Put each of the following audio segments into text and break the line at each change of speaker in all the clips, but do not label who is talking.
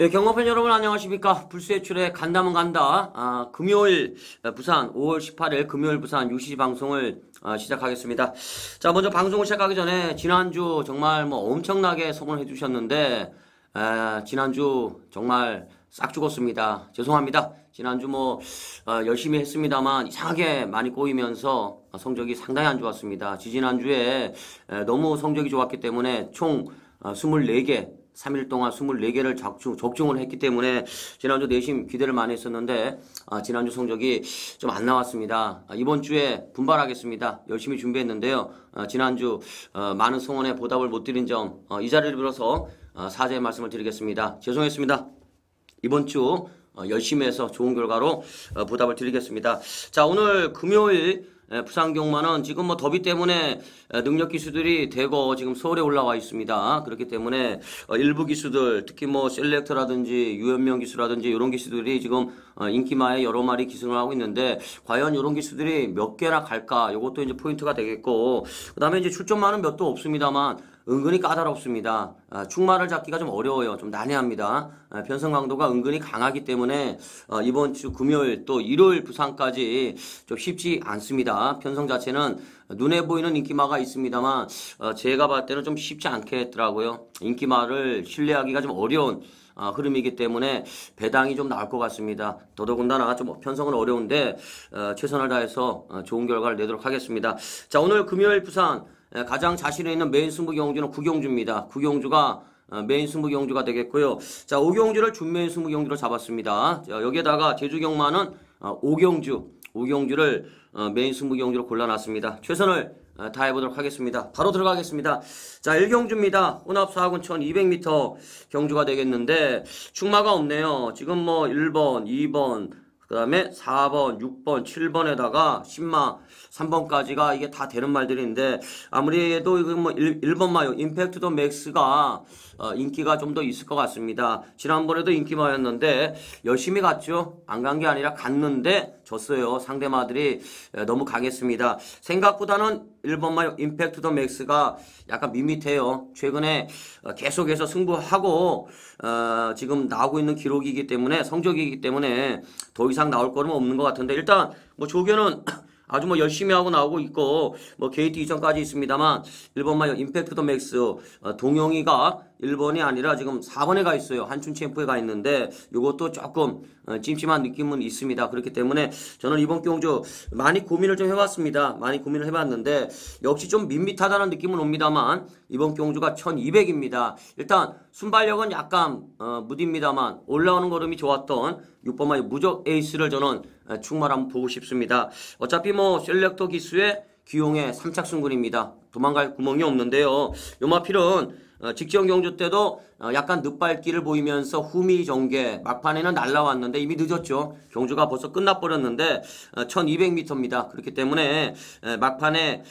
예, 경마팬 여러분 안녕하십니까. 불수의출의 간다면 간다. 금요일 부산 5월 18일 금요일 부산 UCC 방송을 시작하겠습니다. 자, 먼저 방송을 시작하기 전에 지난주 정말 엄청나게 성원을 해주셨는데 지난주 정말 싹 죽었습니다. 죄송합니다. 지난주 열심히 했습니다만 이상하게 많이 꼬이면서 성적이 상당히 안 좋았습니다. 지지난주에 너무 성적이 좋았기 때문에 총 24개 3일 동안 24개를 적중을 했기 때문에 지난주 내심 기대를 많이 했었는데 지난주 성적이 좀 안 나왔습니다. 이번 주에 분발하겠습니다. 열심히 준비했는데요. 지난주 많은 성원에 보답을 못 드린 점 이 자리를 빌어서 사죄의 말씀을 드리겠습니다. 죄송했습니다. 이번 주 열심히 해서 좋은 결과로 보답을 드리겠습니다. 자, 오늘 금요일 부산 경마는 지금 더비 때문에 능력 기수들이 대거 지금 서울에 올라와 있습니다. 그렇기 때문에 일부 기수들 특히 셀렉터라든지 유연명 기수라든지 이런 기수들이 지금 인기마에 여러 마리 기승을 하고 있는데 과연 이런 기수들이 몇 개나 갈까? 이것도 이제 포인트가 되겠고 그다음에 이제 출전마는 몇도 없습니다만 은근히 까다롭습니다. 축마를 잡기가 좀 어려워요. 좀 난해합니다. 편성 강도가 은근히 강하기 때문에 이번 주 금요일 또 일요일 부산까지 좀 쉽지 않습니다. 편성 자체는 눈에 보이는 인기마가 있습니다만 제가 봤을 때는 좀 쉽지 않겠더라고요. 인기마를 신뢰하기가 좀 어려운 흐름이기 때문에 배당이 좀 나올 것 같습니다. 더더군다나 좀 편성은 어려운데 최선을 다해서 좋은 결과를 내도록 하겠습니다. 자, 오늘 금요일 부산 가장 자신에 있는 메인 승부 경주는 구경주입니다. 구경주가 메인 승부 경주가 되겠고요. 자, 오경주를 준메인 승부 경주로 잡았습니다. 자, 여기에다가 제주경마는 오경주를 메인 승부 경주로 골라놨습니다. 최선을 다해보도록 하겠습니다. 바로 들어가겠습니다. 자, 1경주입니다. 혼합 4군 1200m 경주가 되겠는데 축마가 없네요. 지금 1번, 2번, 그 다음에 4번, 6번, 7번에다가 10마, 3번까지가 이게 다 되는 말들인데 아무래도 이거 1번마요. 임팩트 더 맥스가 인기가 좀 더 있을 것 같습니다. 지난번에도 인기마였는데 열심히 갔죠. 안 간 게 아니라 갔는데 졌어요. 상대마들이 너무 강했습니다. 생각보다는 1번마요. 임팩트 더 맥스가 약간 밋밋해요. 최근에 계속해서 승부하고 지금 나오고 있는 기록이기 때문에 성적이기 때문에 더 이상 나올 거는 없는 것 같은데 일단 조견은 아주 열심히 하고 나오고 있고 게이트 이전까지 있습니다만 1번마요. 임팩트 더 맥스 동영이가 1번이 아니라 지금 4번에 가 있어요. 한춘 챔프에 가 있는데 이것도 조금 찜찜한 느낌은 있습니다. 그렇기 때문에 저는 이번 경주 많이 고민을 좀 해봤습니다. 많이 고민을 해봤는데 역시 좀 밋밋하다는 느낌은 옵니다만 이번 경주가 1200입니다. 일단 순발력은 약간 무딥니다만 올라오는 걸음이 좋았던 6번마의 무적 에이스를 저는 충말 한번 보고 싶습니다. 어차피 셀렉터 기수의 귀용의 3착 승군입니다. 도망갈 구멍이 없는데요. 요마필은 직전 경주 때도 약간 늦발길을 보이면서 후미 전개 막판에는 날라왔는데 이미 늦었죠. 경주가 벌써 끝나버렸는데 1200m입니다. 그렇기 때문에 막판에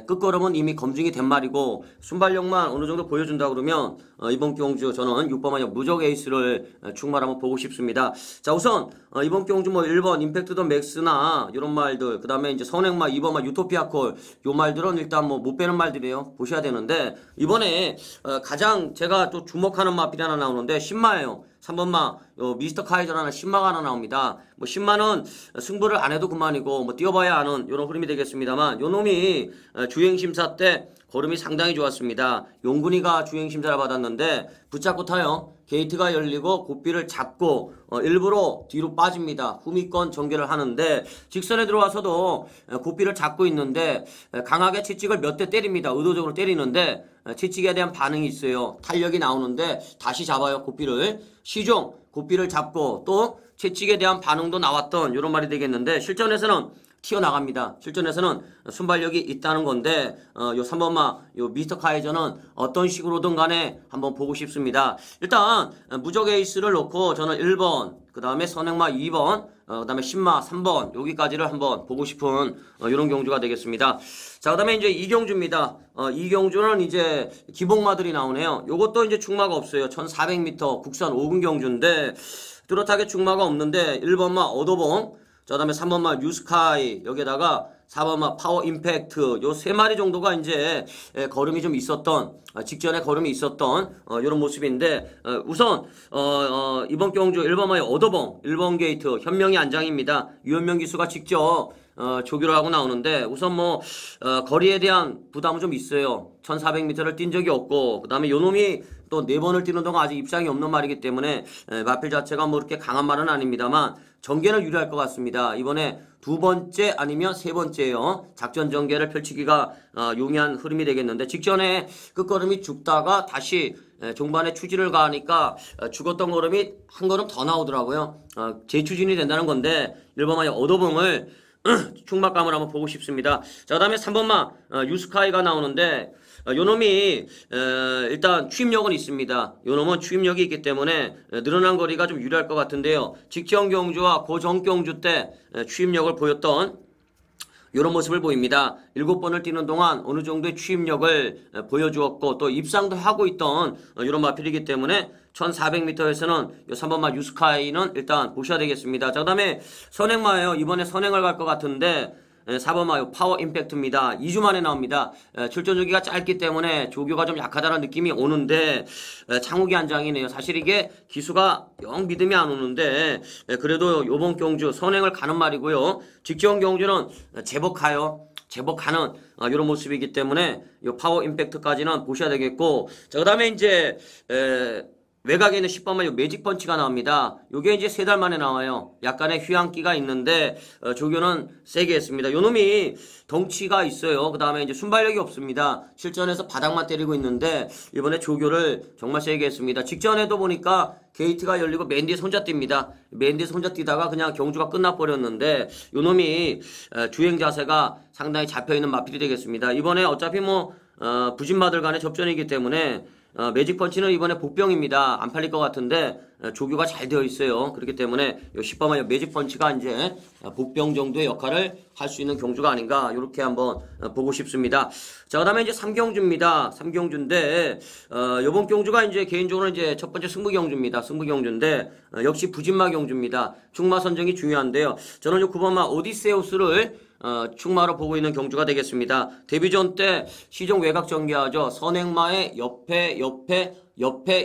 끝걸음은 이미 검증이 된 말이고 순발력만 어느 정도 보여준다 그러면 이번 경주 저는 6번마냥 무적 에이스를 충말 한번 보고 싶습니다. 자, 우선 이번 경주 1번 임팩트 더 맥스나 이런 말들 그 다음에 이제 선행마 2번마 유토피아 콜 요 말들은 일단 못 빼는 말들이에요. 보셔야 되는데 이번에 가장 제가 또 주목하는 마필이 하나 나오는데 10마예요. 3번마 미스터 카이저라는 10마가 하나 나옵니다. 10마는 승부를 안 해도 그만이고 뛰어봐야 아는 이런 흐름이 되겠습니다만 요 놈이 주행심사 때 걸음이 상당히 좋았습니다. 용군이가 주행심사를 받았는데 붙잡고 타요. 게이트가 열리고 고삐를 잡고 일부러 뒤로 빠집니다. 후미권 전개를 하는데 직선에 들어와서도 고삐를 잡고 있는데 강하게 채찍을 몇 대 때립니다. 의도적으로 때리는데 채찍에 대한 반응이 있어요. 탄력이 나오는데 다시 잡아요. 고삐를. 시종 고삐를 잡고 또 채찍에 대한 반응도 나왔던 이런 말이 되겠는데 실전에서는 튀어나갑니다. 실전에서는 순발력이 있다는 건데 요 3번마 요 미스터 카이저는 어떤 식으로든 간에 한번 보고 싶습니다. 일단 무적 에이스를 놓고 저는 1번 그 다음에 선행마 2번 그 다음에 10마 3번 여기까지를 한번 보고 싶은 이런 경주가 되겠습니다. 자, 그 다음에 이제 2경주입니다. 2경주는 이제 기복마들이 나오네요. 요것도 이제 축마가 없어요. 1400m 국산 5군 경주인데 뚜렷하게 축마가 없는데 1번마 어도봉 그 다음에 3번마 뉴스카이 여기에다가 4번마 파워 임팩트 요 세 마리 정도가 이제 걸음이 좀 있었던 직전에 걸음이 있었던 이런 모습인데 우선 이번 경주 1번마의 어더봉 1번 게이트 현명이 안장입니다. 유현명 기수가 직접 조교를 하고 나오는데 우선 뭐 거리에 대한 부담은 좀 있어요. 1400m를 뛴 적이 없고 그 다음에 요놈이 또 4번을 뛰는 동안 아직 입상이 없는 말이기 때문에 마필 자체가 뭐 그렇게 강한 말은 아닙니다만 전개는 유리할 것 같습니다. 이번에 두 번째 아니면 세 번째요. 작전 전개를 펼치기가 용이한 흐름이 되겠는데 직전에 끝걸음이 죽다가 다시 종반에 추진을 가하니까 죽었던 걸음이 한 걸음 더 나오더라고요. 재추진이 된다는 건데 1번마의 어더봉을 충막감을 한번 보고 싶습니다. 자, 그 다음에 3번마 유스카이가 나오는데 요놈이 일단 추임력은 있습니다. 요놈은 추임력이 있기 때문에 늘어난 거리가 좀 유리할 것 같은데요. 직전 경주와 고정 경주 때 추임력을 보였던 이런 모습을 보입니다. 7번을 뛰는 동안 어느 정도의 추임력을 보여주었고 또 입상도 하고 있던 이런 마필이기 때문에 1400m에서는 3번마 유스카이는 일단 보셔야 되겠습니다. 자, 그 다음에 선행마예요. 이번에 선행을 갈 것 같은데 4번마 파워 임팩트입니다. 2주 만에 나옵니다. 출전 주기가 짧기 때문에 조교가 좀 약하다는 느낌이 오는데 창욱이 한 장이네요. 사실 이게 기수가 영 믿음이 안 오는데 그래도 요번 경주 선행을 가는 말이고요. 직전 경주는 제법 가요. 제법 가는 이런 모습이기 때문에 요 파워 임팩트까지는 보셔야 되겠고 자, 그 다음에 이제 외곽에 있는 10번만 요 매직 펀치가 나옵니다. 요게 이제 3달 만에 나와요. 약간의 휴양기가 있는데 조교는 세게 했습니다. 요놈이 덩치가 있어요. 그 다음에 이제 순발력이 없습니다. 실전에서 바닥만 때리고 있는데 이번에 조교를 정말 세게 했습니다. 직전에도 보니까 게이트가 열리고 맨 뒤에서 혼자 뜁니다. 맨 뒤에서 혼자 뛰다가 그냥 경주가 끝나버렸는데 요놈이 주행 자세가 상당히 잡혀있는 마필이 되겠습니다. 이번에 어차피 뭐 부진마들 간의 접전이기 때문에 매직 펀치는 이번에 복병입니다. 안 팔릴 것 같은데 조교가 잘 되어 있어요. 그렇기 때문에 10번만 매직 펀치가 이제 복병 정도의 역할을 할 수 있는 경주가 아닌가 이렇게 한번 보고 싶습니다. 자, 그다음에 이제 3경주입니다. 3경주인데 이번 경주가 이제 개인적으로 이제 첫 번째 승부 경주입니다. 승부 경주인데 역시 부진마 경주입니다. 충마 선정이 중요한데요. 저는 이 9번마 오디세우스를 충마로 보고 있는 경주가 되겠습니다. 데뷔전 때 시종 외곽 전개하죠. 선행마의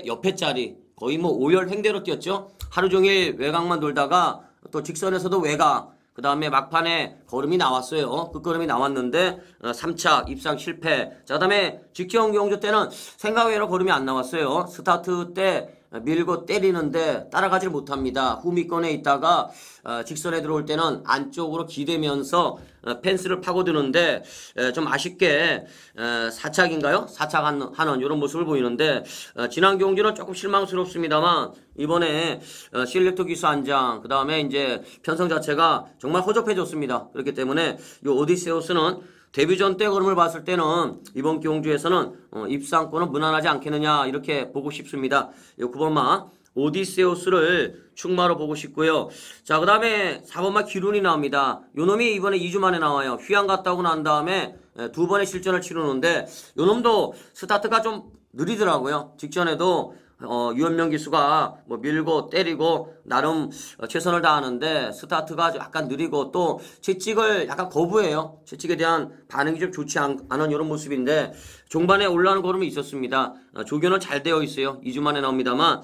옆에짜리 거의 뭐 5열 횡대로 뛰었죠. 하루 종일 외곽만 돌다가 또 직선에서도 외곽 그 다음에 막판에 걸음이 나왔어요. 끝걸음이 나왔는데 3차 입상 실패. 자, 그 다음에 직전 경주 때는 생각외로 걸음이 안 나왔어요. 스타트 때 밀고 때리는데 따라가질 못합니다. 후미권에 있다가 직선에 들어올 때는 안쪽으로 기대면서 펜스를 파고드는데 좀 아쉽게 4착인가요? 4착 하는 이런 모습을 보이는데 지난 경주는 조금 실망스럽습니다만 이번에 실렉터 기수 안장 그 다음에 이제 편성 자체가 정말 허접해졌습니다. 그렇기 때문에 이 오디세우스는 데뷔전 때 걸음을 봤을 때는 이번 경주에서는 입상권은 무난하지 않겠느냐 이렇게 보고 싶습니다. 9번마 오디세우스를 충마로 보고 싶고요. 자, 그 다음에 4번마 기룬이 나옵니다. 요놈이 이번에 2주 만에 나와요. 휴양 갔다 오고 난 다음에 2번의 실전을 치르는데 요놈도 스타트가 좀 느리더라고요. 직전에도 유현명 기수가 뭐 밀고 때리고 나름 최선을 다하는데 스타트가 약간 느리고 또 채찍을 약간 거부해요. 채찍에 대한 반응이 좀 좋지 않은 이런 모습인데 종반에 올라오는 걸음이 있었습니다. 조교는 잘 되어 있어요. 2주 만에 나옵니다만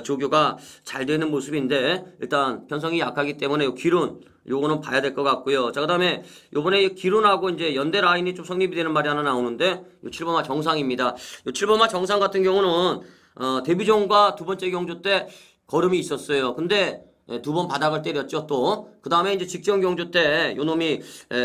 조교가 잘 되는 모습인데 일단 편성이 약하기 때문에 기룬 요거는 봐야 될 것 같고요. 자, 그 다음에 요번에 기룬하고 이제 연대 라인이 좀 성립이 되는 말이 하나 나오는데 요 7번마 정상입니다. 요 7번마 정상 같은 경우는 데뷔전과 두 번째 경주 때 걸음이 있었어요. 근데 2번 바닥을 때렸죠. 또 그 다음에 이제 직전 경주 때 요놈이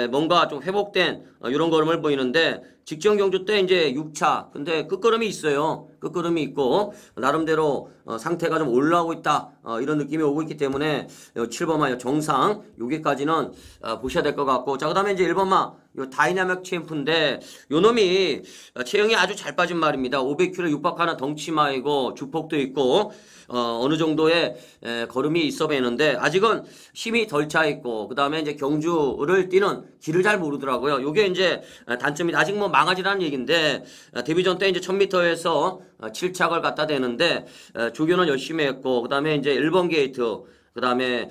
뭔가 좀 회복된 이런 걸음을 보이는데 직전 경주 때 이제 6차 근데 끝걸음이 있어요. 끝걸음이 있고 나름대로 상태가 좀 올라오고 있다 이런 느낌이 오고 있기 때문에 7번마 정상 여기까지는 보셔야 될 것 같고 자, 그 다음에 이제 1번마 요 다이나믹 챔프인데 요놈이 체형이 아주 잘 빠진 말입니다. 500kg 육박하는 덩치마이고 주폭도 있고 어느 정도의 걸음이 있어 보이는데 아직은 힘이 덜 차 있고 그 다음에 이제 경주를 뛰는 길을 잘 모르더라고요. 요게 이제 단점이 아직 뭐 망하지라는 얘기인데 데뷔전 때 이제 1000m에서 7착을 갖다 대는데 조교는 열심히 했고 그 다음에 이제 1번 게이트 그 다음에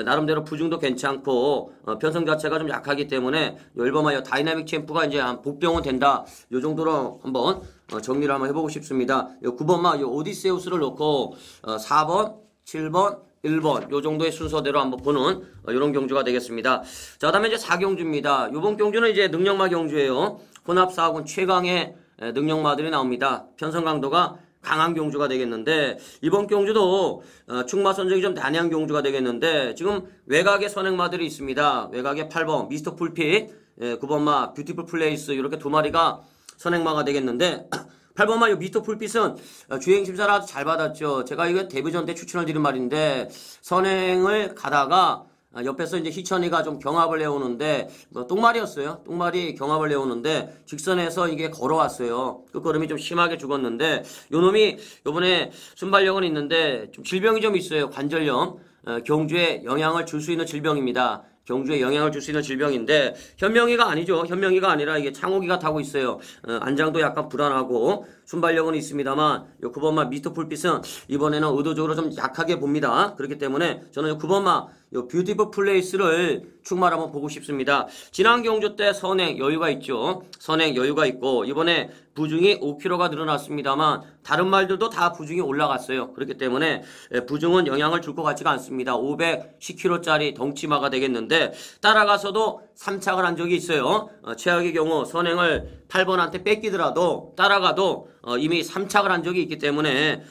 나름대로 부중도 괜찮고 편성 자체가 좀 약하기 때문에 1번마 다이나믹 챔프가 이제 한 복병은 된다. 요 정도로 한번 정리를 한번 해보고 싶습니다. 9번마 오디세우스를 놓고 4번, 7번, 1번 요 정도의 순서대로 한번 보는 이런 경주가 되겠습니다. 자, 그다음에 이제 4경주입니다. 이번 경주는 이제 능력마 경주예요. 혼합 4군 최강의 능력마들이 나옵니다. 편성 강도가 강한 경주가 되겠는데 이번 경주도 충마 선정이 좀 난해한 경주가 되겠는데 지금 외곽에 선행마들이 있습니다. 외곽에 8번 미스터 풀핏, 9번마 뷰티풀 플레이스 이렇게 두 마리가 선행마가 되겠는데 8번마 미스터 풀핏은 주행 심사를 아주 잘 받았죠. 제가 이거 데뷔전 때 추천을 드린 말인데 선행을 가다가 옆에서 이제 희천이가 좀 경합을 해오는데 똥말이었어요. 똥말이 경합을 해오는데 직선에서 이게 걸어왔어요. 끝걸음이 좀 심하게 죽었는데 요놈이 요번에 순발력은 있는데 좀 질병이 좀 있어요. 관절염. 경주에 영향을 줄 수 있는 질병입니다. 경주에 영향을 줄 수 있는 질병인데 현명이가 아니죠. 현명이가 아니라 이게 창호기가 타고 있어요. 안장도 약간 불안하고 순발력은 있습니다만 요 9번마 미스터 풀빛은 이번에는 의도적으로 좀 약하게 봅니다. 그렇기 때문에 저는 요 9번마 요 뷰티풀 플레이스를 충말 한번 보고 싶습니다. 지난 경주 때 선행 여유가 있죠. 선행 여유가 있고 이번에 부중이 5kg가 늘어났습니다만 다른 말들도 다 부중이 올라갔어요. 그렇기 때문에 부중은 영향을 줄 것 같지가 않습니다. 510kg짜리 덩치마가 되겠는데 따라가서도 3착을 한 적이 있어요. 최악의 경우 선행을 8번한테 뺏기더라도 따라가도 이미 3착을 한 적이 있기 때문에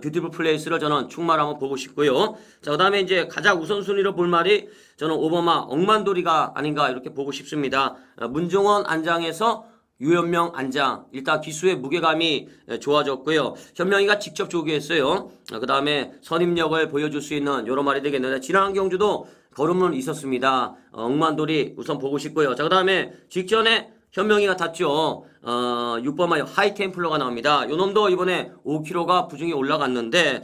뷰티풀 플레이스를 저는 충말 한번 보고 싶고요. 자, 그 다음에 이제 가장 우선순위로 볼 말이 저는 5번마 억만돌이가 아닌가 이렇게 보고 싶습니다. 문종원 안장에서 유현명 안장 일단 기수의 무게감이 좋아졌고요. 현명이가 직접 조기했어요. 그 다음에 선임력을 보여줄 수 있는 이런 말이 되겠는데 지난 경주도 걸음은 있었습니다. 억만돌이 우선 보고 싶고요. 자, 그 다음에 직전에 현명이가 탔죠. 6번마 하이템플러가 나옵니다. 요놈도 이번에 5kg가 부중이 올라갔는데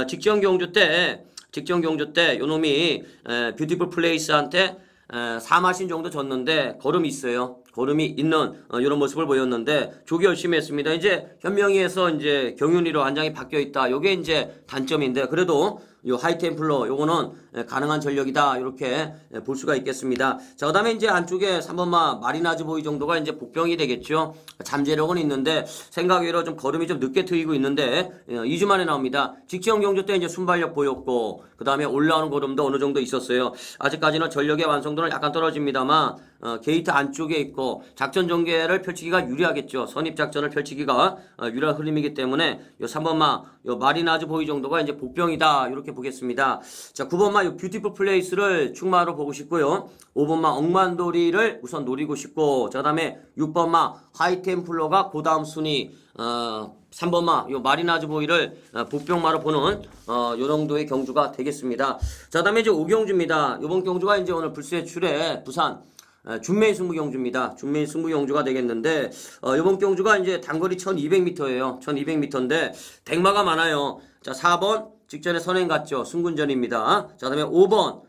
직전 경주 때 요놈이 뷰티풀 플레이스한테 4마신 정도 졌는데 걸음이 있어요. 걸음이 있는 이런 모습을 보였는데 조기 열심히 했습니다. 이제 현명이에서 이제 경윤이로 안장이 바뀌어 있다. 요게 이제 단점인데 그래도 요 하이템플러 요거는 가능한 전력이다. 이렇게 볼 수가 있겠습니다. 자, 그다음에 이제 안쪽에 3번마 마리나즈 보이 정도가 이제 복병이 되겠죠. 잠재력은 있는데 생각외로 좀 걸음이 좀 늦게 트이고 있는데 2주 만에 나옵니다. 직전 경주 때 이제 순발력 보였고 그다음에 올라오는 걸음도 어느 정도 있었어요. 아직까지는 전력의 완성도는 약간 떨어집니다만 게이트 안쪽에 있고 작전 전개를 펼치기가 유리하겠죠. 선입 작전을 펼치기가 유리한 흐름이기 때문에 요 3번마 요 마리나즈 보이 정도가 이제 복병이다. 이렇게 보겠습니다. 자, 9번마 요 뷰티풀 플레이스를 충마로 보고 싶고요. 5번마 억만돌이를 우선 노리고 싶고 자, 그다음에 6번마 하이템플러가 그 다음 순위 3번마 요 마리나즈 보이를 복병마로 보는 요 정도의 경주가 되겠습니다. 자, 그다음에 이제 5경주입니다. 이번 경주가 이제 오늘 불새 출에 부산 준메인 승부 경주입니다. 준메인 승부 경주가 되겠는데 이번 경주가 이제 단거리 1200m예요. 1200m인데 백마가 많아요. 자, 4번 직전에 선행 갔죠. 승군전입니다. 자, 그다음에 5번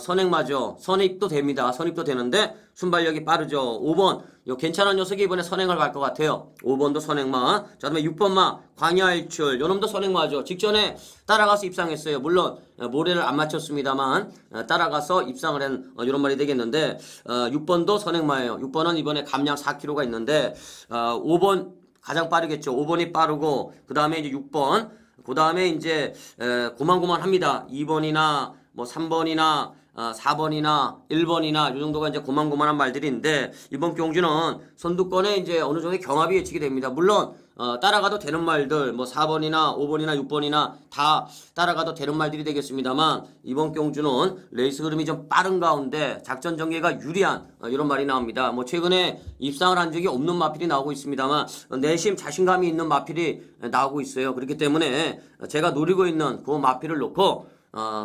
선행마죠. 선입도 됩니다. 선입도 되는데 순발력이 빠르죠. 5번 요 괜찮은 녀석이 이번에 선행을 갈 것 같아요. 5번도 선행마. 자, 그다음에 6번마 광야일출 요놈도 선행마죠. 직전에 따라가서 입상했어요. 물론 모래를 안 맞췄습니다만 따라가서 입상을 한 이런 말이 되겠는데 6번도 선행마예요. 6번은 이번에 감량 4kg가 있는데 5번 가장 빠르겠죠. 5번이 빠르고 그 다음에 이제 6번 그 다음에 이제 고만고만합니다. 2번이나 뭐 3번이나 4번이나 1번이나 이 정도가 이제 고만고만한 말들인데 이번 경주는 선두권에 이제 어느 정도 경합이 예측이 됩니다. 물론 따라가도 되는 말들 뭐 4번이나 5번이나 6번이나 다 따라가도 되는 말들이 되겠습니다만 이번 경주는 레이스 흐름이 좀 빠른 가운데 작전 전개가 유리한 이런 말이 나옵니다. 뭐 최근에 입상을 한 적이 없는 마필이 나오고 있습니다만 내심 자신감이 있는 마필이 나오고 있어요. 그렇기 때문에 제가 노리고 있는 그 마필을 놓고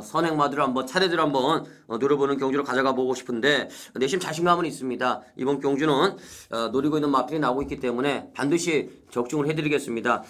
선행마들을 한번 차례대로 한번 노려보는 경주로 가져가 보고 싶은데 내심 자신감은 있습니다. 이번 경주는 노리고 있는 마필이 나오고 있기 때문에 반드시 적중을 해드리겠습니다.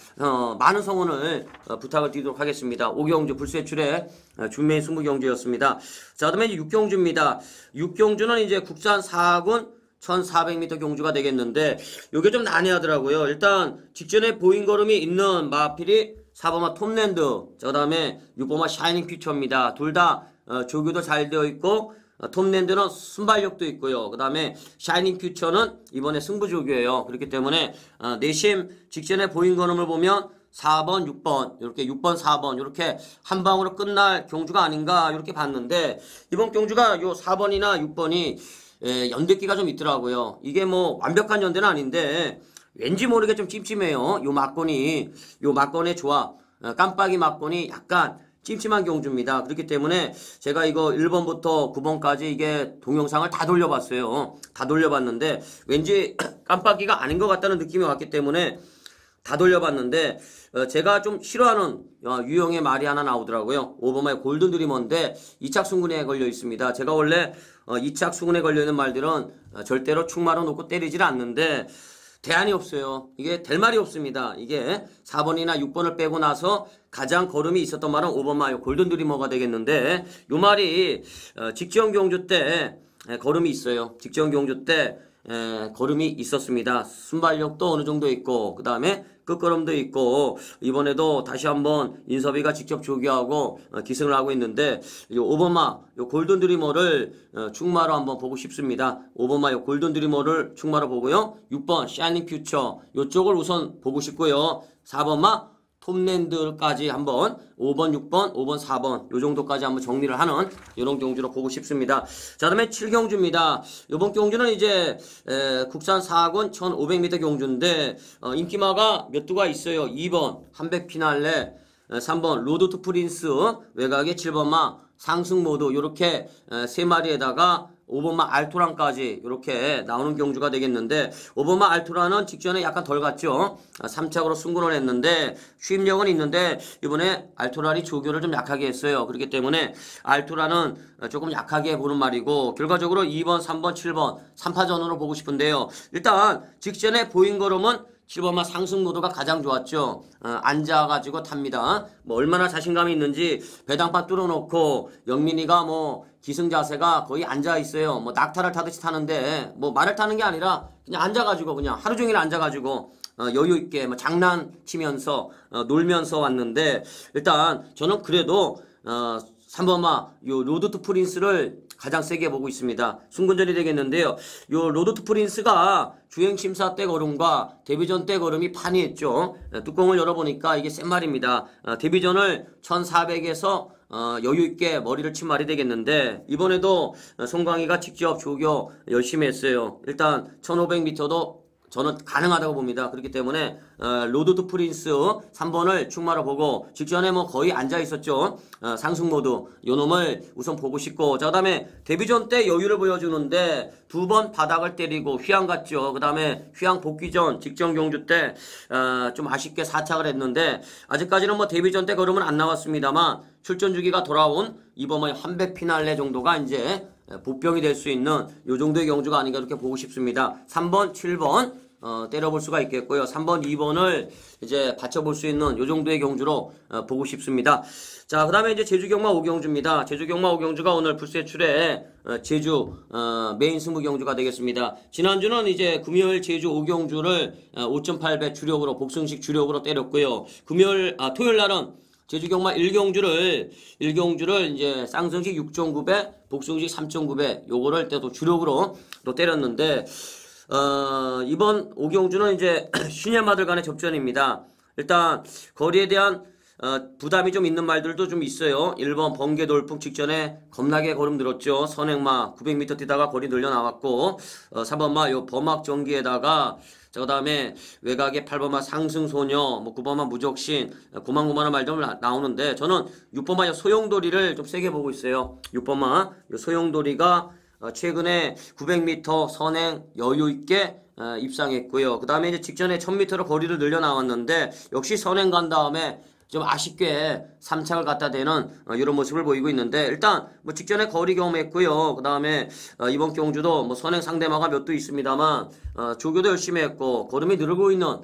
많은 성원을 부탁을 드리도록 하겠습니다. 5경주 불세출의 준메인 승부 경주였습니다. 자, 그다음에 이제 6경주입니다. 6경주는 이제 국산 4군 1400m 경주가 되겠는데 이게 좀 난해하더라고요. 일단 직전에 보인 걸음이 있는 마필이 4번마 톱랜드, 자, 그 다음에 6번마 샤이닝 퓨처입니다. 둘 다 조교도 잘 되어 있고, 톱랜드는 순발력도 있고요. 그 다음에 샤이닝 퓨처는 이번에 승부조교예요. 그렇기 때문에 내심 직전에 보인 거름을 보면 4번, 6번, 이렇게 6번, 4번, 이렇게 한 방으로 끝날 경주가 아닌가, 이렇게 봤는데, 이번 경주가 요 4번이나 6번이, 연대기가 좀 있더라고요. 이게 뭐 완벽한 연대는 아닌데, 왠지 모르게 좀 찜찜해요. 요 막건의 조합, 깜빡이 막건이 약간 찜찜한 경주입니다. 그렇기 때문에 제가 이거 1번부터 9번까지 이게 동영상을 다 돌려봤어요. 다 돌려봤는데, 왠지 깜빡이가 아닌 것 같다는 느낌이 왔기 때문에, 다 돌려봤는데 제가 좀 싫어하는 유형의 말이 하나 나오더라고요. 5번마의 골든 드리머인데 2착 승군에 걸려 있습니다. 제가 원래 2착 승군에 걸려 있는 말들은 절대로 축마로 놓고 때리질 않는데 대안이 없어요. 이게 될 말이 없습니다. 이게 4번이나 6번을 빼고 나서 가장 걸음이 있었던 말은 5번마 골든 드리머가 되겠는데 요 말이 직전 경주 때 걸음이 있어요. 직전 경주 때 걸음이 있었습니다. 순발력도 어느 정도 있고 그 다음에 끝걸음도 있고 이번에도 다시 한번 인섭이가 직접 조교하고 기승을 하고 있는데 요 5번마 요 골든 드리머를 축마로 한번 보고 싶습니다. 5번마 요 골든 드리머를 축마로 보고요. 6번 샤이닝 퓨처 요쪽을 우선 보고 싶고요. 4번마 톱랜드까지 한번 5번, 6번, 5번, 4번 요 정도까지 한번 정리를 하는 이런 경주로 보고 싶습니다. 자, 다음에 7경주입니다. 이번 경주는 이제 국산 4군 1500m 경주인데 인기마가 몇 두가 있어요. 2번 한백 피날레, 3번 로드 투 프린스, 외곽에 7번마 상승모드 요렇게 세 마리에다가 5번마 알토란까지 이렇게 나오는 경주가 되겠는데 5번마 알토란은 직전에 약간 덜 갔죠. 3착으로 승군을 했는데 수입력은 있는데 이번에 알토란이 조교를 좀 약하게 했어요. 그렇기 때문에 알토란은 조금 약하게 보는 말이고 결과적으로 2번, 3번, 7번 3파전으로 보고 싶은데요. 일단 직전에 보인 걸음은 7번마 상승모드가 가장 좋았죠. 앉아가지고 탑니다. 뭐 얼마나 자신감이 있는지 배당판 뚫어놓고 영민이가 뭐 기승 자세가 거의 앉아있어요. 뭐 낙타를 타듯이 타는데 뭐 말을 타는 게 아니라 그냥 앉아가지고 그냥 하루 종일 앉아가지고 여유있게 뭐 장난치면서 놀면서 왔는데 일단 저는 그래도 3번마 요 로드 투 프린스를 가장 세게 보고 있습니다. 승군전이 되겠는데요. 요 로드 투 프린스가 주행심사 때 걸음과 데뷔전 때 걸음이 판이했죠. 뚜껑을 열어보니까 이게 센 말입니다. 데뷔전을 1400에서 여유있게 머리를 친 말이 되겠는데 이번에도 송광희가 직접 조교 열심히 했어요. 일단 1500m도 저는 가능하다고 봅니다. 그렇기 때문에 로드 투 프린스 3번을 축마로 보고 직전에 뭐 거의 앉아 있었죠. 상승모드 요 놈을 우선 보고 싶고 자 그다음에 데뷔전 때 여유를 보여주는데 2번 바닥을 때리고 휘양 갔죠. 그다음에 휘양 복귀전 직전 경주 때 좀 아쉽게 4착을 했는데 아직까지는 뭐 데뷔전 때 걸음은 안 나왔습니다만 출전 주기가 돌아온 이번에 한백 피날레 정도가 이제 보병이 될 수 있는 요 정도의 경주가 아닌가 이렇게 보고 싶습니다. 3번, 7번 때려볼 수가 있겠고요. 3번, 2번을 이제 받쳐볼 수 있는 요 정도의 경주로 보고 싶습니다. 자, 그 다음에 이제 제주경마 5경주입니다. 제주경마 5경주가 오늘 불세출에 제주 메인 승부 경주가 되겠습니다. 지난주는 이제 금요일 제주 5경주를 5.8배 주력으로 복승식 주력으로 때렸고요. 토요일 날은 제주경마 1경주를 이제 쌍승식 6.9배, 복승식 3.9배 요거를 또 주력으로 또 때렸는데 이번 5경주는 이제 신예마들 간의 접전입니다. 일단 거리에 대한 부담이 좀 있는 말들도 좀 있어요. 1번 번개 돌풍 직전에 겁나게 걸음 늘었죠. 선행마 900m 뛰다가 거리 늘려 나왔고 3번마 요 범악 전기에다가 자, 그 다음에 외곽에 8번마 상승소녀, 뭐 9번마 무적신, 고만고만한 말들 나오는데 저는 6번마 소용돌이를 좀 세게 보고 있어요. 6번마 소용돌이가 최근에 900m 선행 여유있게 입상했고요. 그 다음에 이제 직전에 1000m로 거리를 늘려 나왔는데 역시 선행 간 다음에 좀 아쉽게 3착을 갖다 대는 이런 모습을 보이고 있는데 일단 뭐 직전에 거리 경험했고요. 그 다음에 이번 경주도 뭐 선행 상대마가 몇 도 있습니다만 조교도 열심히 했고 걸음이 늘고 있는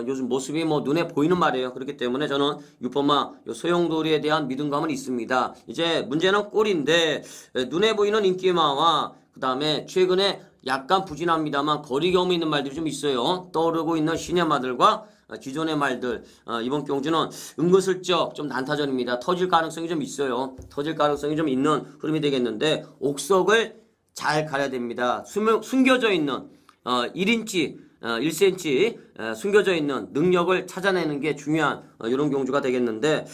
요즘 모습이 뭐 눈에 보이는 말이에요. 그렇기 때문에 저는 6번마 소용돌이에 대한 믿음감은 있습니다. 이제 문제는 꼴인데 눈에 보이는 인기마와 그 다음에 최근에 약간 부진합니다만 거리 경험이 있는 말들이 좀 있어요. 떠오르고 있는 신의 말들과 기존의 말들. 이번 경주는 은근슬쩍 좀 난타전입니다. 터질 가능성이 좀 있어요. 터질 가능성이 좀 있는 흐름이 되겠는데 옥석을 잘 가려야 됩니다. 숨겨져 있는 1인치 1cm 숨겨져 있는 능력을 찾아내는 게 중요한 이런 경주가 되겠는데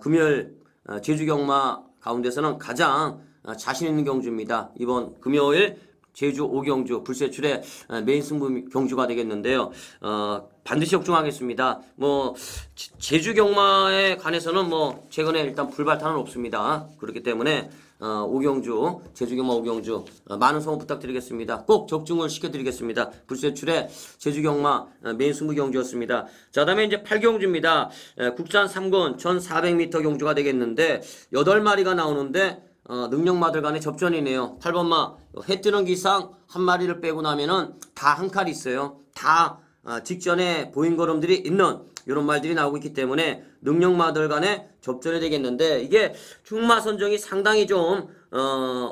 금요일 제주 경마 가운데서는 가장 자신 있는 경주입니다. 이번 금요일 제주 5경주 불세출의 메인 승부 경주가 되겠는데요. 반드시 역중하겠습니다. 뭐 제주 경마에 관해서는 뭐 최근에 일단 불발탄은 없습니다. 그렇기 때문에 5경주 제주 경마 5경주 많은 성원 부탁드리겠습니다. 꼭 적중을 시켜드리겠습니다. 불세출의 제주 경마 메인 승부 경주였습니다. 자, 다음에 이제 8경주입니다. 국산 3군 1400m 경주가 되겠는데 8마리가 나오는데 능력마들 간의 접전이네요. 8번마 해 뜨는 기상 한 마리를 빼고 나면은 다 한 칼이 있어요. 다 직전에 보인 걸음들이 있는 이런 말들이 나오고 있기 때문에 능력마들 간의 접전이 되겠는데 이게 충마 선정이 상당히 좀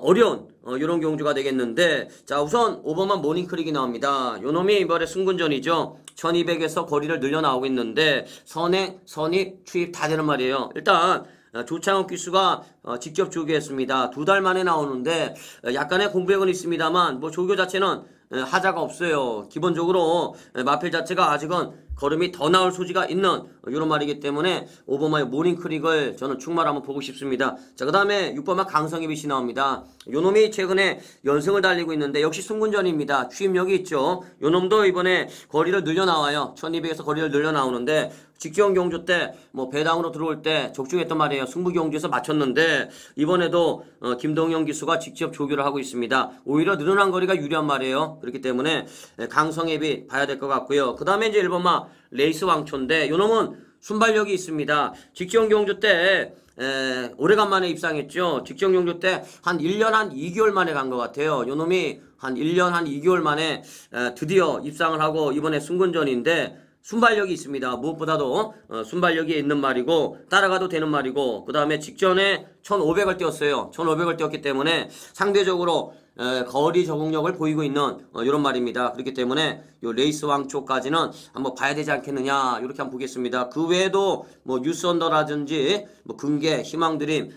어려운 이런 경주가 되겠는데 자 우선 5번만 모닝크릭이 나옵니다. 요놈이 이번에 승군전이죠. 1200에서 거리를 늘려 나오고 있는데 선행, 선입, 추입 다 되는 말이에요. 일단 조창욱 기수가 직접 조교했습니다. 2달 만에 나오는데 약간의 공백은 있습니다만 뭐 조교 자체는 하자가 없어요. 기본적으로 마필 자체가 아직은 걸음이 더 나올 소지가 있는 이런 말이기 때문에 5번마의 모닝크릭을 저는 충마를 한번 보고 싶습니다. 자, 그 다음에 6번마 강성희빛이 나옵니다. 요놈이 최근에 연승을 달리고 있는데 역시 승군전입니다. 추임력이 있죠. 요놈도 이번에 거리를 늘려 나와요. 1200에서 거리를 늘려 나오는데 직전 경주 때 뭐 배당으로 들어올 때 적중했던 말이에요. 승부 경주에서 맞췄는데 이번에도 김동영 기수가 직접 조교를 하고 있습니다. 오히려 늘어난 거리가 유리한 말이에요. 그렇기 때문에 강성혜비 봐야 될 것 같고요. 그 다음에 이제 1번마 레이스 왕초인데 요놈은 순발력이 있습니다. 직전 경주 때 오래간만에 입상했죠. 직전 경주 때 한 1년 한 2개월 만에 간 것 같아요. 요놈이 한 1년 한 2개월 만에 드디어 입상을 하고 이번에 승군전인데 순발력이 있습니다. 무엇보다도 순발력이 있는 말이고 따라가도 되는 말이고 그 다음에 직전에 1500을 뛰었어요. 1500을 뛰었기 때문에 상대적으로 거리 적응력을 보이고 있는 이런 말입니다. 그렇기 때문에 요 레이스 왕초까지는 한번 봐야 되지 않겠느냐 이렇게 한번 보겠습니다. 그 외에도 뭐 뉴스언더라든지 뭐 근계, 희망드림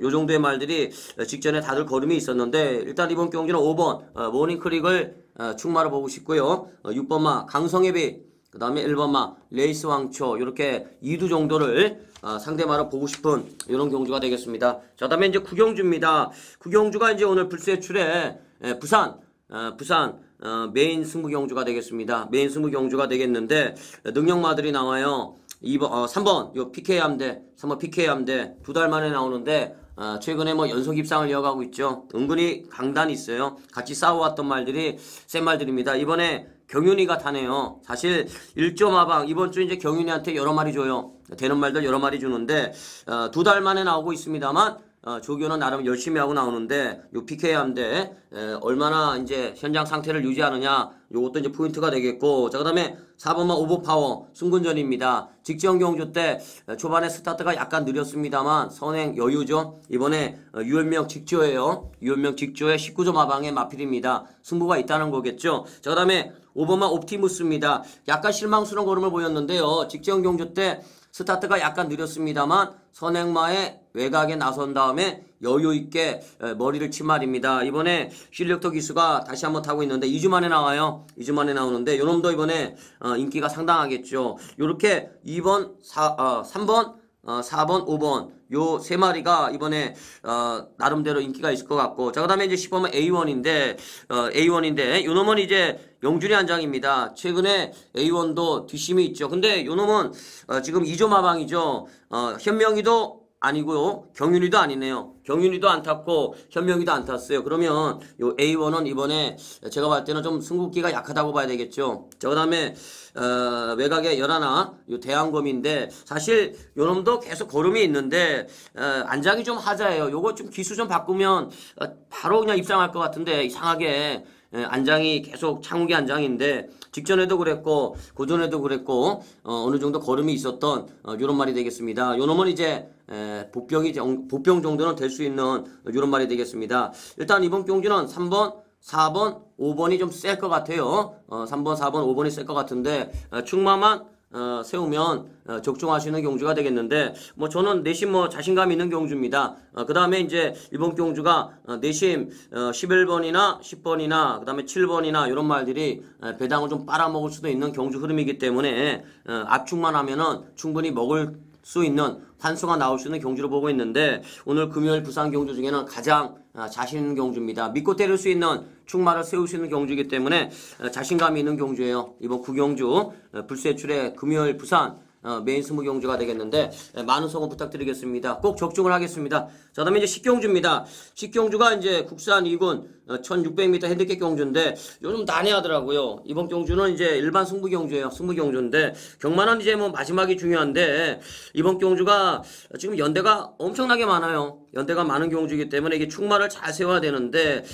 요 정도의 말들이 직전에 다들 걸음이 있었는데 일단 이번 경기는 5번 모닝크릭을 충마로 보고 싶고요. 6번마 강성혜비 그 다음에 1번마 레이스 왕초 이렇게 2두 정도를 상대마로 보고 싶은 이런 경주가 되겠습니다. 자, 다음에 이제 9경주입니다. 9경주가 이제 오늘 불세출에 부산 메인 승부 경주가 되겠습니다. 메인 승부 경주가 되겠는데 능력마들이 나와요. 3번 요 PK 함대 3번 PK 함대 2달 만에 나오는데 최근에 뭐 연속 입상을 이어가고 있죠. 은근히 강단이 있어요. 같이 싸워왔던 말들이 센 말들입니다. 이번에 경윤이가 타네요. 사실 1.5방 이번 주 이제 경윤이한테 여러 마리 줘요. 되는 말들 여러 마리 주는데 2달 만에 나오고 있습니다만 조교는 나름 열심히 하고 나오는데 요 PK 함대 얼마나 이제 현장 상태를 유지하느냐 요것도 이제 포인트가 되겠고 자 그다음에 4번만 오버파워 승군전입니다. 직전 경주 때 초반에 스타트가 약간 느렸습니다만 선행 여유죠. 이번에 유현명 직조예요. 유현명 직조의 19점 하방의 마필입니다. 승부가 있다는 거겠죠. 자 그다음에 5번만 옵티무스입니다. 약간 실망스러운 걸음을 보였는데요. 직전 경주 때 스타트가 약간 느렸습니다만 선행마의 외곽에 나선 다음에 여유있게 머리를 친 말입니다. 이번에 실력터 기수가 다시 한번 타고 있는데 2주 만에 나와요. 2주 만에 나오는데 요놈도 이번에 인기가 상당하겠죠. 요렇게 2번, 3번, 4번, 5번 요 세 마리가 이번에 나름대로 인기가 있을 것 같고 자 그다음에 이제 10번은 A1인데 요놈은 이제 영준이 한 장입니다. 최근에 A1도 뒷심이 있죠. 근데 요놈은 지금 2점 하방이죠. 현명이도 아니고요. 경윤이도 아니네요. 경윤이도 안 탔고 현명이도 안 탔어요. 그러면 요 A1은 이번에 제가 봤을 때는 좀 승부기가 약하다고 봐야 되겠죠. 자 그다음에 외곽에 열하나 요 대항검인데 사실 요놈도 계속 걸음이 있는데 안장이 좀 하자예요. 요거 좀 기수 좀 바꾸면 바로 그냥 입상할 것 같은데 이상하게 안장이 계속 창욱이 안장인데 직전에도 그랬고 고전에도 그랬고 어느 정도 걸음이 있었던 요런 말이 되겠습니다. 요놈은 이제 보병 정도는 될 수 있는 요런 말이 되겠습니다. 일단 이번 경주는 3번 4번, 5번이 좀 셀 것 같아요. 3번, 4번, 5번이 셀 것 같은데 충마만 세우면 적중하시는 경주가 되겠는데 뭐 저는 내심 뭐 자신감 있는 경주입니다. 그 다음에 이제 이번 경주가 내심 11번이나 10번이나 그 다음에 7번이나 이런 말들이 배당을 좀 빨아먹을 수도 있는 경주 흐름이기 때문에 압축만 하면은 충분히 먹을 수 있는 환수가 나올 수 있는 경주로 보고 있는데 오늘 금요일 부산 경주 중에는 가장 자신 있는 경주입니다. 믿고 때릴 수 있는 충마를 세울 수 있는 경주이기 때문에 자신감이 있는 경주예요. 이번 구경주 불세출의 금요일 부산 메인 스무 경주가 되겠는데 많은 성원 부탁드리겠습니다. 꼭 적중을 하겠습니다. 자, 다음에 이제 식경주입니다. 식경주가 이제 국산 2군 1600m 핸디캡 경주인데 요즘 난해하더라고요. 이번 경주는 이제 일반 승부 경주예요. 승부 경주인데 경마는 이제 뭐 마지막이 중요한데 이번 경주가 지금 연대가 엄청나게 많아요. 연대가 많은 경주이기 때문에 이게 충마를 잘 세워야 되는데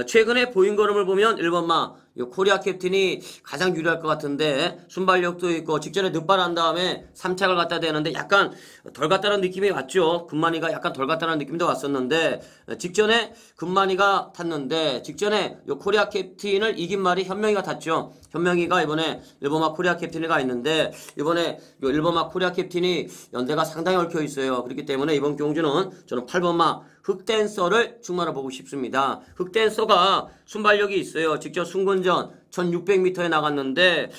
최근에 보인 걸음을 보면 1번마 코리아 캡틴이 가장 유리할 것 같은데 순발력도 있고 직전에 늑발한 다음에 3착을 갖다 대는데 약간 덜 갔다는 느낌이 왔죠. 금만이가 약간 덜 갔다는 느낌도 왔었는데 직전에 금만이가 탔는데 직전에 요 코리아 캡틴을 이긴 말이 현명이가 탔죠. 현명이가 이번에 1번마 코리아 캡틴이가 있는데 이번에 요 1번마 코리아 캡틴이 연대가 상당히 얽혀 있어요. 그렇기 때문에 이번 경주는 저는 8번마 흑댄서를 충마로 보고 싶습니다. 흑댄서가 순발력이 있어요. 직접 순군전 1600m에 나갔는데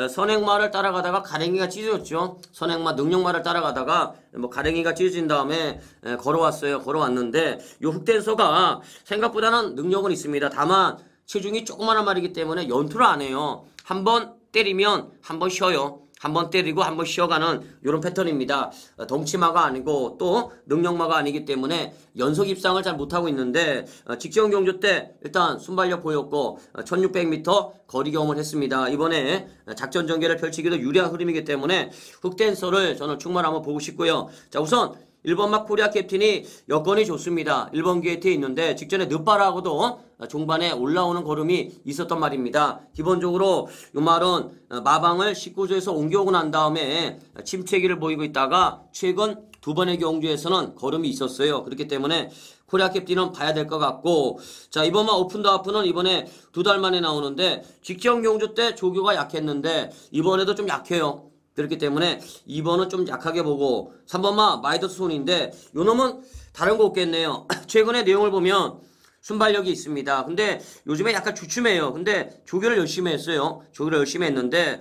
선행마를 따라가다가 가랭이가 찢어졌죠. 선행마 능력마를 따라가다가 뭐 가랭이가 찢어진 다음에 걸어왔는데 요 흑댄서가 생각보다는 능력은 있습니다. 다만 체중이 조그마한 말이기 때문에 연투를 안 해요. 한번 때리면 한번 쉬어요. 한번 때리고 한번 쉬어가는 이런 패턴입니다. 덩치마가 아니고 또 능력마가 아니기 때문에 연속 입상을 잘 못하고 있는데 직전 경주 때 일단 순발력 보였고 1600m 거리 경험을 했습니다. 이번에 작전 전개를 펼치기도 유리한 흐름이기 때문에 흑댄서를 저는 충분히 한번 보고 싶고요. 자, 우선 1번마 코리아 캡틴이 여건이 좋습니다. 1번 게이트에 있는데 직전에 늦바라고도 종반에 올라오는 걸음이 있었단 말입니다. 기본적으로 이 말은 마방을 19조에서 옮겨오고 난 다음에 침체기를 보이고 있다가 최근 두 번의 경주에서는 걸음이 있었어요. 그렇기 때문에 코리아 캡틴은 봐야 될 것 같고 자, 이번마 오픈 더 하프는 이번에 2달 만에 나오는데 직전 경주 때 조교가 약했는데 이번에도 좀 약해요. 그렇기 때문에 2번은 좀 약하게 보고 3번마 마이더스 손인데 요 놈은 다른 거 없겠네요. 최근에 내용을 보면 순발력이 있습니다. 근데 요즘에 약간 주춤해요. 근데 조교를 열심히 했어요. 조교를 열심히 했는데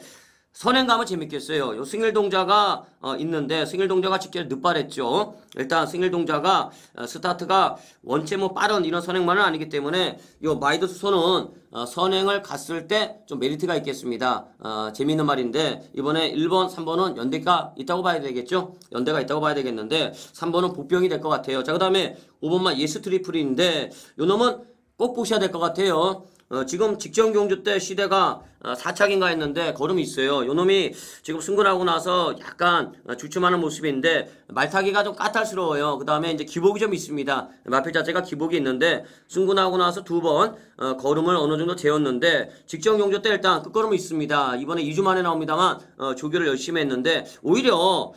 선행감은 재밌겠어요. 요 승일 동자가 있는데 승일 동자가 직접 늦발했죠. 일단 승일 동자가 스타트가 원체 뭐 빠른 이런 선행만은 아니기 때문에 요 마이더스 손은 선행을 갔을 때 좀 메리트가 있겠습니다. 재미있는 말인데 이번에 1번, 3번은 연대가 있다고 봐야 되겠죠. 연대가 있다고 봐야 되겠는데 3번은 복병이 될 것 같아요. 자, 그 다음에 5번만 예스 트리플인데 요 놈은 꼭 보셔야 될 것 같아요. 지금 직전 경주 때 시대가 4착인가 했는데 걸음이 있어요. 요놈이 지금 승근하고 나서 약간 주춤하는 모습인데 말타기가 좀 까탈스러워요. 그 다음에 이제 기복이 좀 있습니다. 마필 자체가 기복이 있는데 승근하고 나서 2번 걸음을 어느 정도 재었는데 직전 경주 때 일단 끝걸음이 있습니다. 이번에 2주 만에 나옵니다만 조교를 열심히 했는데 오히려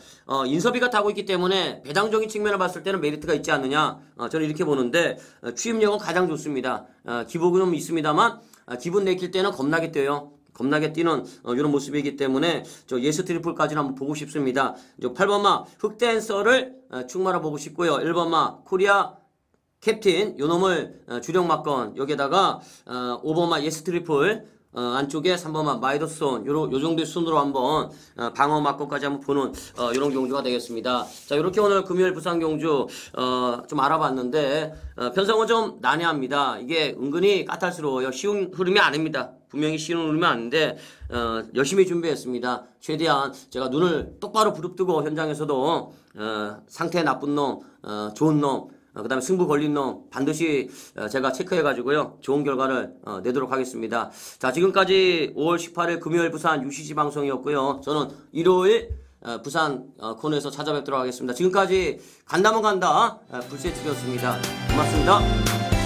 인섭이가 타고 있기 때문에 배당적인 측면을 봤을 때는 메리트가 있지 않느냐 저는 이렇게 보는데 취임력은 가장 좋습니다. 기복은 좀 있습니다만 기분 내킬 때는 겁나게 뛰어요. 겁나게 뛰는 이런 모습이기 때문에 저 예스 트리플까지는 한번 보고 싶습니다. 8번마 흑댄서를 충마로 보고 싶고요. 1번마 코리아 캡틴 요놈을 주력 막건 여기에다가 5번마 예스 트리플 안쪽에 3번마 마이더스손 요 정도의 순으로 한번 방어 막건까지 한번 보는 이런 경주가 되겠습니다. 자, 이렇게 오늘 금요일 부산 경주 좀 알아봤는데 편성은 좀 난해합니다. 이게 은근히 까탈스러워요. 쉬운 흐름이 아닙니다. 분명히 쉬운 흐름이 아닌데 열심히 준비했습니다. 최대한 제가 눈을 똑바로 부릅뜨고 현장에서도 상태 나쁜 놈, 좋은 놈 그 다음에 승부 걸린 놈 반드시 제가 체크해가지고요. 좋은 결과를 내도록 하겠습니다. 자, 지금까지 5월 18일 금요일 부산 UCC 방송이었고요. 저는 일요일 부산 코너에서 찾아뵙도록 하겠습니다. 지금까지 간다면 간다 불세출이었습니다. 고맙습니다.